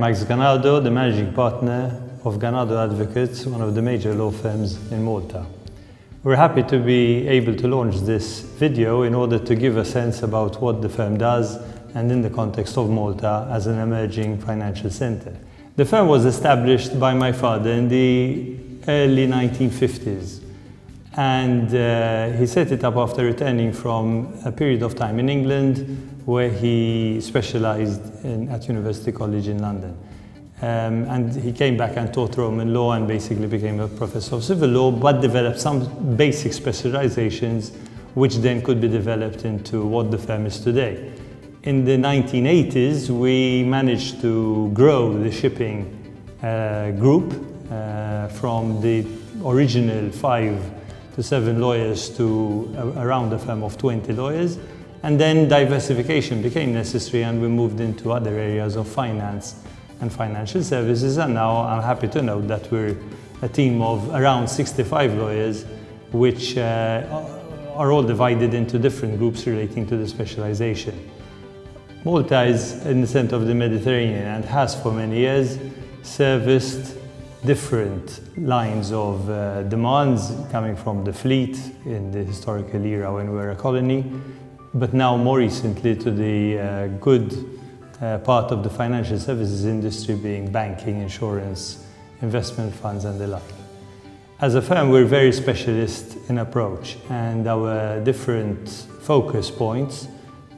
Max Ganado, the managing partner of GANADO Advocates, one of the major law firms in Malta. We're happy to be able to launch this video in order to give a sense about what the firm does and in the context of Malta as an emerging financial center. The firm was established by my father in the early 1950s, and he set it up after returning from a period of time in England where he specialized at University College in London. And he came back and taught Roman law and basically became a professor of civil law, but developed some basic specializations which then could be developed into what the firm is today. In the 1980s, we managed to grow the shipping group from the original 5 to 7 lawyers to around a firm of 20 lawyers. And then diversification became necessary and we moved into other areas of finance and financial services. And now I'm happy to note that we're a team of around 65 lawyers, which are all divided into different groups relating to the specialization. Malta is in the center of the Mediterranean and has for many years serviced different lines of demands coming from the fleet in the historical era when we were a colony, but now more recently to the good part of the financial services industry, being banking, insurance, investment funds and the like. As a firm, we're very specialist in approach, and our different focus points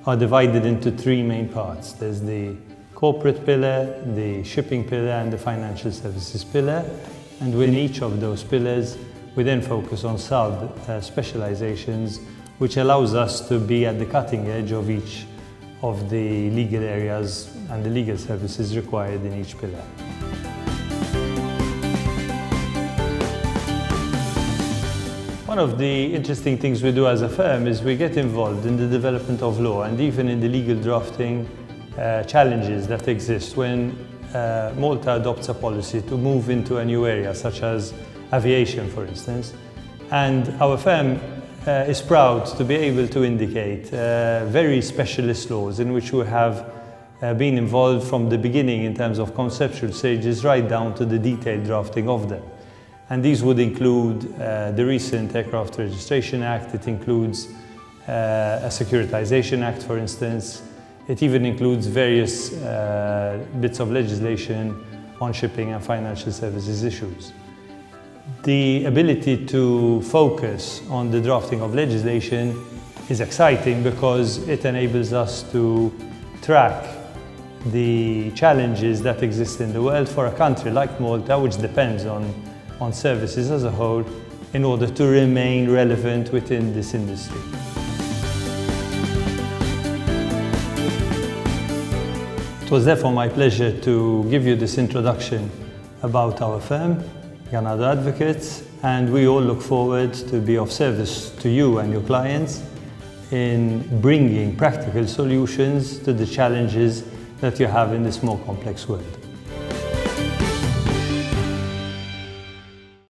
are divided into 3 main parts. There's the corporate pillar, the shipping pillar and the financial services pillar, and within each of those pillars we then focus on sub-specializations, which allows us to be at the cutting edge of each of the legal areas and the legal services required in each pillar. One of the interesting things we do as a firm is we get involved in the development of law and even in the legal drafting challenges that exist when Malta adopts a policy to move into a new area, such as aviation, for instance. And our firm is proud to be able to indicate very specialist laws in which we have been involved from the beginning in terms of conceptual stages right down to the detailed drafting of them. And these would include the recent Aircraft Registration Act. It includes a Securitization Act, for instance. It even includes various bits of legislation on shipping and financial services issues. The ability to focus on the drafting of legislation is exciting because it enables us to track the challenges that exist in the world for a country like Malta, which depends on services as a whole, in order to remain relevant within this industry. It was therefore my pleasure to give you this introduction about our firm, GANADO Advocates, and we all look forward to be of service to you and your clients in bringing practical solutions to the challenges that you have in this more complex world.